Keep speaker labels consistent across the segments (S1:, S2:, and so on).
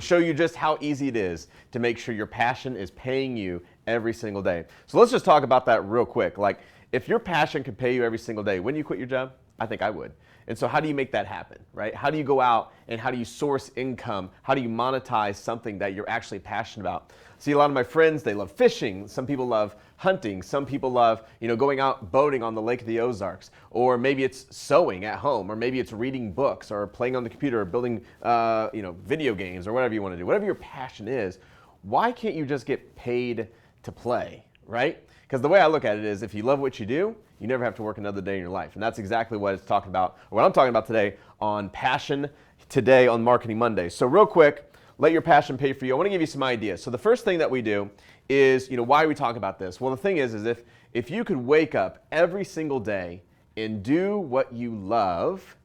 S1: and show you just how easy it is to make sure your passion is paying you every single day. So let's just talk about that real quick. Like, if your passion could pay you every single day, wouldn't you quit your job? I think I would. And so how do you make that happen, right? How do you go out and how do you source income? How do you monetize something that you're actually passionate about? See, a lot of my friends, they love fishing. Some people love hunting. Some people love, going out boating on the Lake of the Ozarks. Or maybe it's sewing at home, or maybe it's reading books, or playing on the computer, or building, video games, or whatever you want to do. Whatever your passion is, why can't you just get paid to play, right? Because the way I look at it is, if you love what you do, you never have to work another day in your life. And that's exactly what it's talking about, or what I'm talking about today on Passion Today on Marketing Monday. So real quick, let your passion pay for you. I want to give you some ideas. So the first thing that we do is, why we talk about this? Well, the thing is if you could wake up every single day and do what you love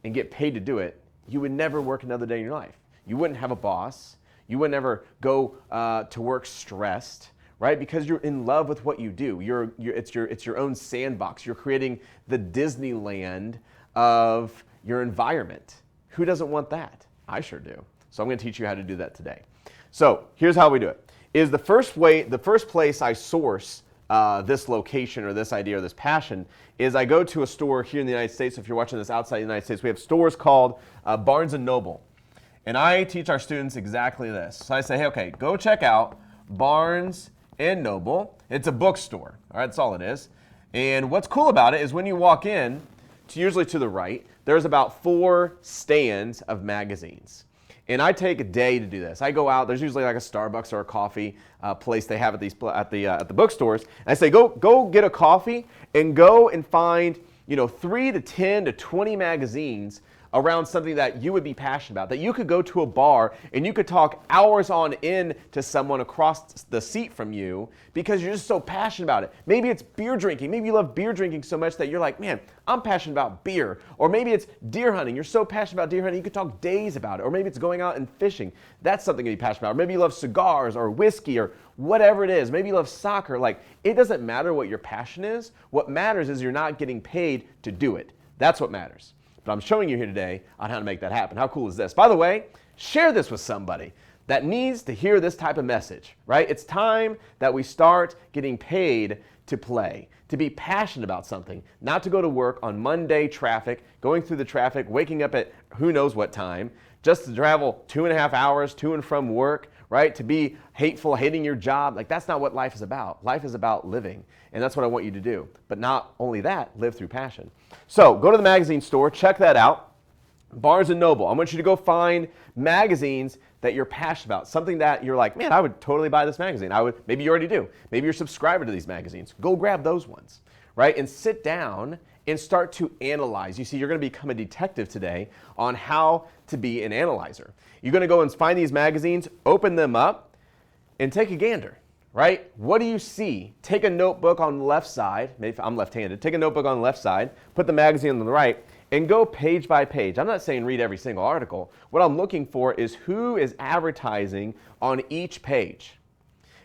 S1: and get paid to do it, you would never work another day in your life. You wouldn't have a boss. You would never go to work stressed, right? Because you're in love with what you do. It's your own sandbox. You're creating the Disneyland of your environment. Who doesn't want that? I sure do. So I'm going to teach you how to do that today. So here's how we do it. Is the first place I source this location or this idea or this passion is I go to a store here in the United States. So if you're watching this outside the United States, we have stores called Barnes & Noble. And I teach our students exactly this. So I say, hey, okay, go check out Barnes & Noble. It's a bookstore. All right, that's all it is. And what's cool about it is when you walk in, usually to the right, there's about 4 stands of magazines. And I take a day to do this. I go out. There's usually like a Starbucks or a coffee place they have at the bookstores. And I say, go get a coffee and go and find 3 to 10 to 20 magazines around something that you would be passionate about, that you could go to a bar and you could talk hours on end to someone across the seat from you because you're just so passionate about it. Maybe it's beer drinking. Maybe you love beer drinking so much that you're like, man, I'm passionate about beer. Or maybe it's deer hunting. You're so passionate about deer hunting, you could talk days about it. Or maybe it's going out and fishing. That's something to be passionate about. Or maybe you love cigars or whiskey or whatever it is. Maybe you love soccer. Like, it doesn't matter what your passion is. What matters is you're not getting paid to do it. That's what matters. But I'm showing you here today on how to make that happen. How cool is this? By the way, share this with somebody that needs to hear this type of message, right? It's time that we start getting paid to play, to be passionate about something, not to go to work on Monday traffic, going through the traffic, waking up at who knows what time, just to travel 2.5 hours to and from work, right? To be hateful, hating your job. Like, that's not what life is about. Life is about living. And that's what I want you to do. But not only that, live through passion. So go to the magazine store, check that out. Barnes & Noble. I want you to go find magazines that you're passionate about. Something that you're like, man, I would totally buy this magazine. Maybe you already do. Maybe you're a subscriber to these magazines. Go grab those ones, right? And sit down and start to analyze. You see, you're going to become a detective today on how to be an analyzer. You're going to go and find these magazines, open them up, and take a gander, right? What do you see? Take a notebook on the left side. Maybe if I'm left-handed. Take a notebook on the left side, put the magazine on the right, and go page by page. I'm not saying read every single article. What I'm looking for is who is advertising on each page.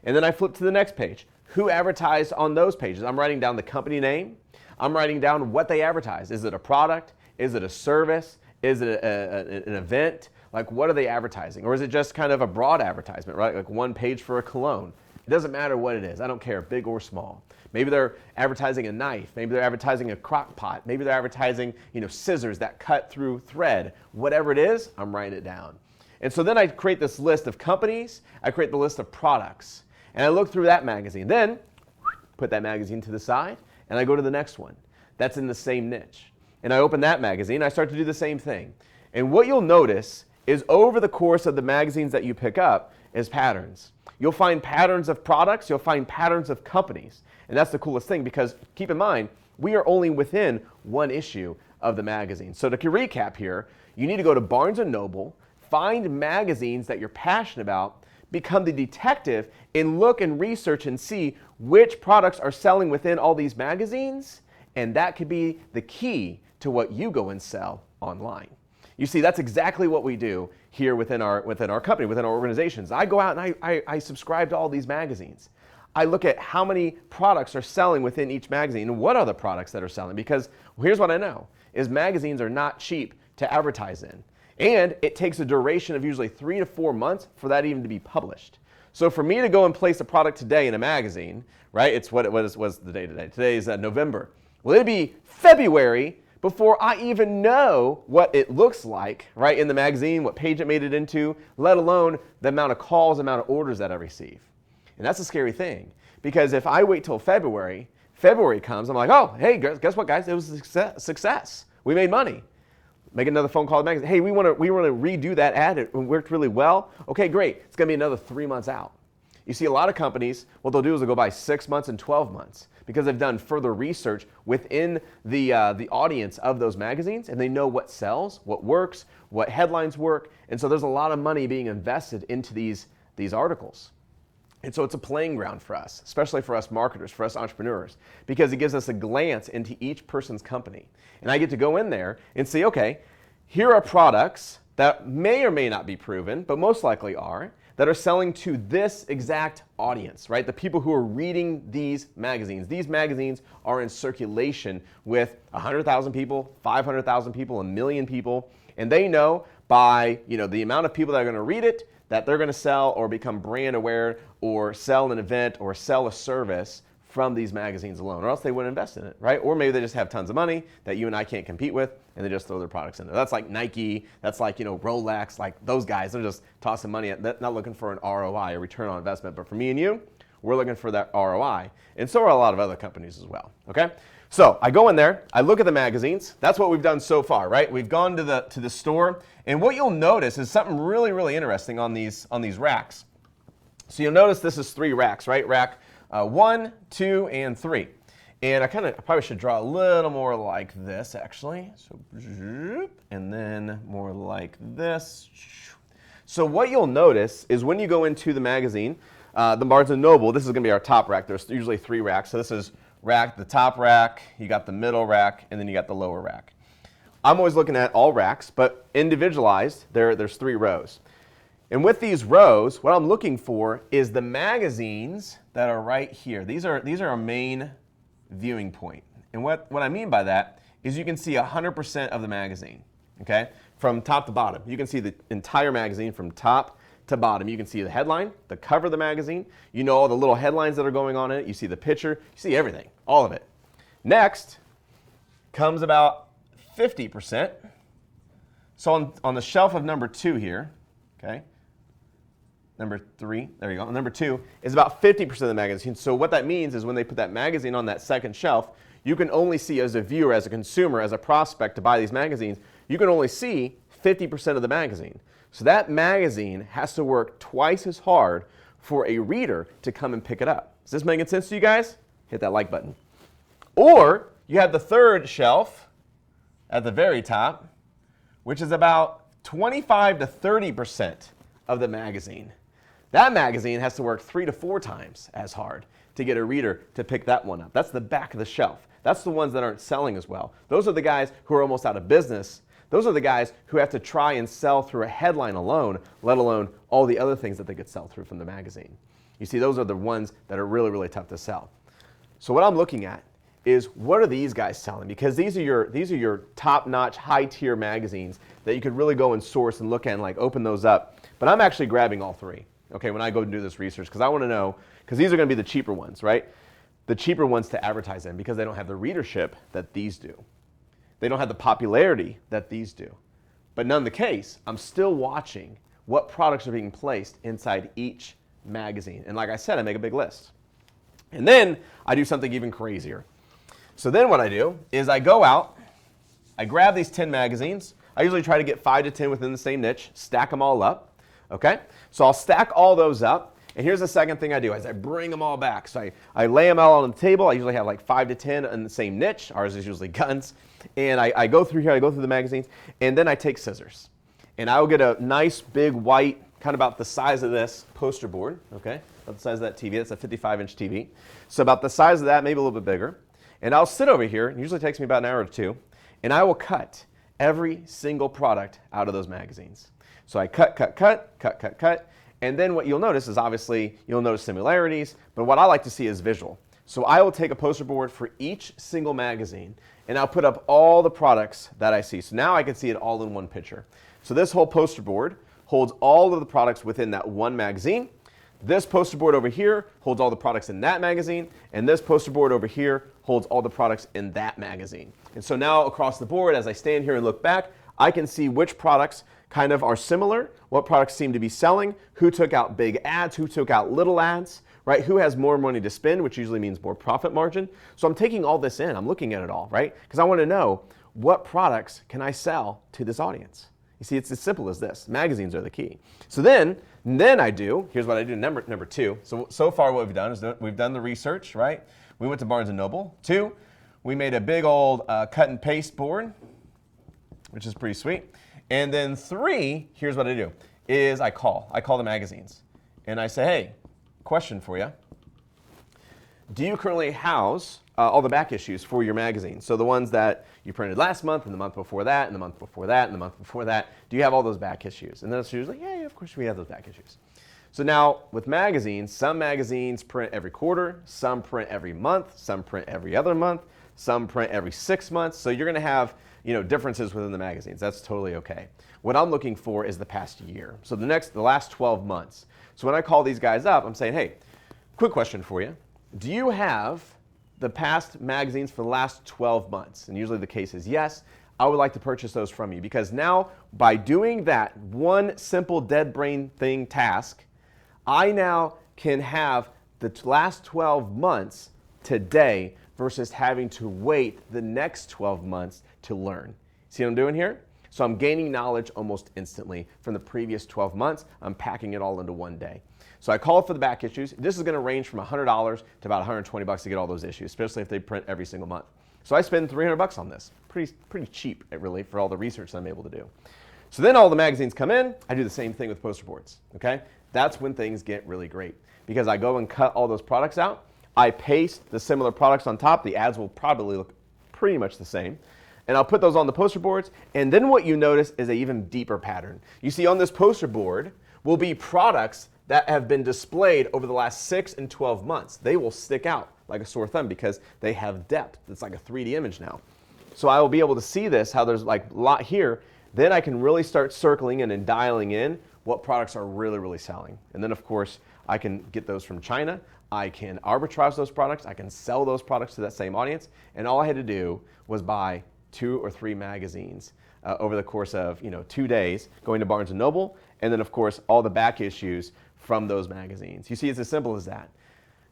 S1: And then I flip to the next page. Who advertised on those pages? I'm writing down the company name. I'm writing down what they advertise. Is it a product? Is it a service? Is it an event? Like, what are they advertising? Or is it just kind of a broad advertisement, right? Like one page for a cologne. It doesn't matter what it is. I don't care, big or small. Maybe they're advertising a knife. Maybe they're advertising a crock pot. Maybe they're advertising, scissors that cut through thread. Whatever it is, I'm writing it down. And so then I create this list of companies. I create the list of products. And I look through that magazine. Then put that magazine to the side, and I go to the next one that's in the same niche. And I open that magazine. I start to do the same thing. And what you'll notice is over the course of the magazines that you pick up is patterns. You'll find patterns of products. You'll find patterns of companies. And that's the coolest thing because keep in mind, we are only within one issue of the magazine. So to recap here, you need to go to Barnes & Noble, find magazines that you're passionate about, become the detective, and look and research and see which products are selling within all these magazines. And that could be the key to what you go and sell online. You see, that's exactly what we do here within our company, within our organizations. I go out and I subscribe to all these magazines. I look at how many products are selling within each magazine and what are the products that are selling. Because here's what I know, is magazines are not cheap to advertise in. And it takes a duration of usually 3 to 4 months for that even to be published. So for me to go and place a product today in a magazine, right, it's what's the day today? Today is November. Well, it'd be February before I even know what it looks like, right, in the magazine, what page it made it into, let alone the amount of calls, amount of orders that I receive. And that's a scary thing, because if I wait till February comes, I'm like, oh, hey, guess what, guys? It was a success. We made money. Make another phone call to the magazine. Hey, we want to redo that ad. It worked really well. Okay, great. It's going to be another 3 months out. You see, a lot of companies, what they'll do is they'll go by 6 months and 12 months because they've done further research within the audience of those magazines, and they know what sells, what works, what headlines work, and so there's a lot of money being invested into these articles. And so it's a playing ground for us, especially for us marketers, for us entrepreneurs, because it gives us a glance into each person's company. And I get to go in there and see, okay, here are products that may or may not be proven, but most likely are, that are selling to this exact audience, right? The people who are reading these magazines. These magazines are in circulation with 100,000 people, 500,000 people, 1 million people, and they know by the amount of people that are going to read it that they're going to sell or become brand aware or sell an event or sell a service from these magazines alone, or else they wouldn't invest in it, right? Or maybe they just have tons of money that you and I can't compete with, and they just throw their products in there. That's like Nike, that's like Rolex, like those guys, they're just tossing money at, they're not looking for an ROI, a return on investment. But for me and you, we're looking for that ROI, and so are a lot of other companies as well, okay? So I go in there, I look at the magazines. That's what we've done so far, right? We've gone to the store, and what you'll notice is something really, really interesting on these racks. So you'll notice this is 3 racks, right? Rack 1, 2, and 3. And I probably should draw a little more like this, actually. So, and then more like this. So what you'll notice is when you go into the magazine, the Barnes & Noble, this is going to be our top rack. There's usually 3 racks. So this is the top rack, you got the middle rack, and then you got the lower rack. I'm always looking at all racks, but individualized, there's 3 rows. And with these rows, what I'm looking for is the magazines that are right here. These are a main viewing point. And what I mean by that is you can see 100% of the magazine, okay? From top to bottom. You can see the entire magazine from top to bottom. You can see the headline, the cover of the magazine. You know all the little headlines that are going on in it. You see the picture. You see everything, all of it. Next comes about 50%. So on the shelf of number 2 here, okay? Number 3, there you go. Number 2 is about 50% of the magazine. So what that means is when they put that magazine on that second shelf, you can only see as a viewer, as a consumer, as a prospect to buy these magazines, you can only see 50% of the magazine. So that magazine has to work twice as hard for a reader to come and pick it up. Is this making sense to you guys? Hit that like button. Or you have the third shelf at the very top, which is about 25 to 30% of the magazine. That magazine has to work 3 to 4 times as hard to get a reader to pick that one up. That's the back of the shelf. That's the ones that aren't selling as well. Those are the guys who are almost out of business. Those are the guys who have to try and sell through a headline alone, let alone all the other things that they could sell through from the magazine. You see, those are the ones that are really, really tough to sell. So what I'm looking at is what are these guys selling? Because these are your top-notch, high-tier magazines that you could really go and source and look at and like open those up. But I'm actually grabbing all 3, okay, when I go and do this research, because I want to know, because these are going to be the cheaper ones, right? The cheaper ones to advertise in because they don't have the readership that these do. They don't have the popularity that these do. But none the case, I'm still watching what products are being placed inside each magazine. And like I said, I make a big list. And then I do something even crazier. So then what I do is I go out, I grab these 10 magazines. I usually try to get 5 to 10 within the same niche, stack them all up, okay? So I'll stack all those up. And here's the second thing I do is I bring them all back. So I lay them all on the table. I usually have like 5 to 10 in the same niche. Ours is usually guns. And I go through here, I go through the magazines, and then I take scissors. And I will get a nice big white, kind of about the size of this poster board, okay? About the size of that TV. That's a 55-inch TV. So about the size of that, maybe a little bit bigger. And I'll sit over here, it usually takes me about an hour or 2, and I will cut every single product out of those magazines. So I cut, and then what you'll notice is obviously you'll notice similarities, but what I like to see is visual. So I will take a poster board for each single magazine, and I'll put up all the products that I see. So now I can see it all in one picture. So this whole poster board holds all of the products within that one magazine. This poster board over here holds all the products in that magazine, and this poster board over here holds all the products in that magazine. And so now across the board, as I stand here and look back, I can see which products kind of are similar, what products seem to be selling, who took out big ads, who took out little ads, right? Who has more money to spend, which usually means more profit margin. So I'm taking all this in, I'm looking at it all, right? Because I want to know what products can I sell to this audience. You see, it's as simple as this. Magazines are the key. So then I do, here's what I do, number two. So far what we've done is we've done the research, right? We went to Barnes & Noble. 2, we made a big old cut and paste board, which is pretty sweet. And then 3, here's what I do, is I call the magazines. And I say, hey, question for you. Do you currently house all the back issues for your magazine? So the ones that you printed last month and the month before that and the month before that and the month before that, do you have all those back issues? And then it's usually, yeah, of course we have those back issues. So now with magazines, some magazines print every quarter, some print every month, some print every other month, some print every 6 months. So you're going to have differences within the magazines. That's totally okay. What I'm looking for is the past year. So the last 12 months. So when I call these guys up, I'm saying, hey, quick question for you. Do you have the past magazines for the last 12 months? And usually the case is yes. I would like to purchase those from you, because now by doing that one simple dead brain thing task, I now can have the last 12 months today versus having to wait the next 12 months to learn. See what I'm doing here? So I'm gaining knowledge almost instantly from the previous 12 months. I'm packing it all into one day. So I call for the back issues. This is going to range from $100 to about $120 to get all those issues, especially if they print every single month. So I spend $300 on this. Pretty cheap, really, for all the research that I'm able to do. So then all the magazines come in. I do the same thing with poster boards, okay? That's when things get really great, because I go and cut all those products out. I paste the similar products on top. The ads will probably look pretty much the same. And I'll put those on the poster boards. And then what you notice is an even deeper pattern. You see, on this poster board will be products that have been displayed over the last 6 and 12 months. They will stick out like a sore thumb because they have depth. It's like a 3D image now. So I will be able to see this, how there's like a lot here. Then I can really start circling in and dialing in what products are really, really selling. And then, of course, I can get those from China. I can arbitrage those products. I can sell those products to that same audience. And all I had to do was buy 2 or 3 magazines over the course of 2 days, going to Barnes & Noble, and then, of course, all the back issues from those magazines. You see, it's as simple as that.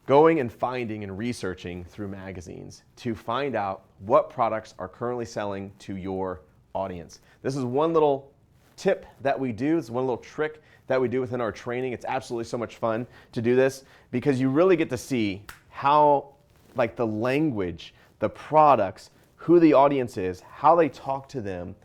S1: Going and finding and researching through magazines to find out what products are currently selling to your audience. This is one little tip that we do. It's one little trick that we do within our training. It's absolutely so much fun to do this, because you really get to see how, like, the language, the products, who the audience is, how they talk to them,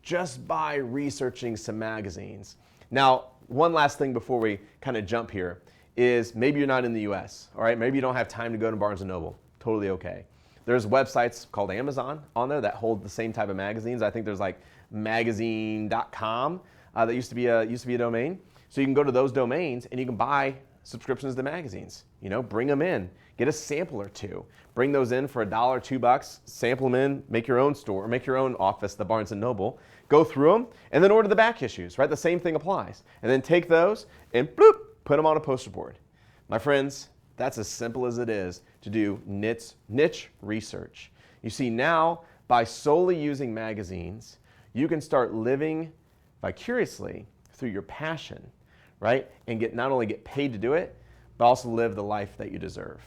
S1: just by researching some magazines. Now, one last thing before we kind of jump here is maybe you're not in the US, all right? Maybe you don't have time to go to Barnes & Noble. Totally okay. There's websites called Amazon on there that hold the same type of magazines. I think there's like magazine.com that used to be a domain. So you can go to those domains and you can buy subscriptions to magazines. Bring them in, get a sample or 2, bring those in for $1, $2, sample them in, make your own store, make your own office, the Barnes & Noble, go through them, and then order the back issues, right? The same thing applies. And then take those and bloop, put them on a poster board. My friends, that's as simple as it is to do niche research. You see, now, by solely using magazines, you can start living vicariously through your passion, right? And not only get paid to do it, but also live the life that you deserve.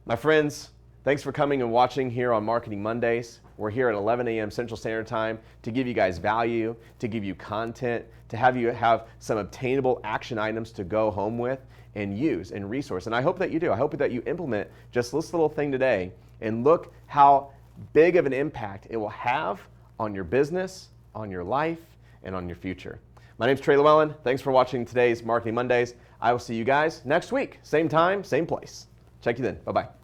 S1: My friends, thanks for coming and watching here on Marketing Mondays. We're here at 11 a.m. Central Standard Time to give you guys value, to give you content, to have you have some obtainable action items to go home with and use and resource. And I hope that you do. I hope that you implement just this little thing today and look how big of an impact it will have on your business, on your life, and on your future. My name's Trey Lewellen. Thanks for watching today's Marketing Mondays. I will see you guys next week. Same time, same place. Check you then. Bye-bye.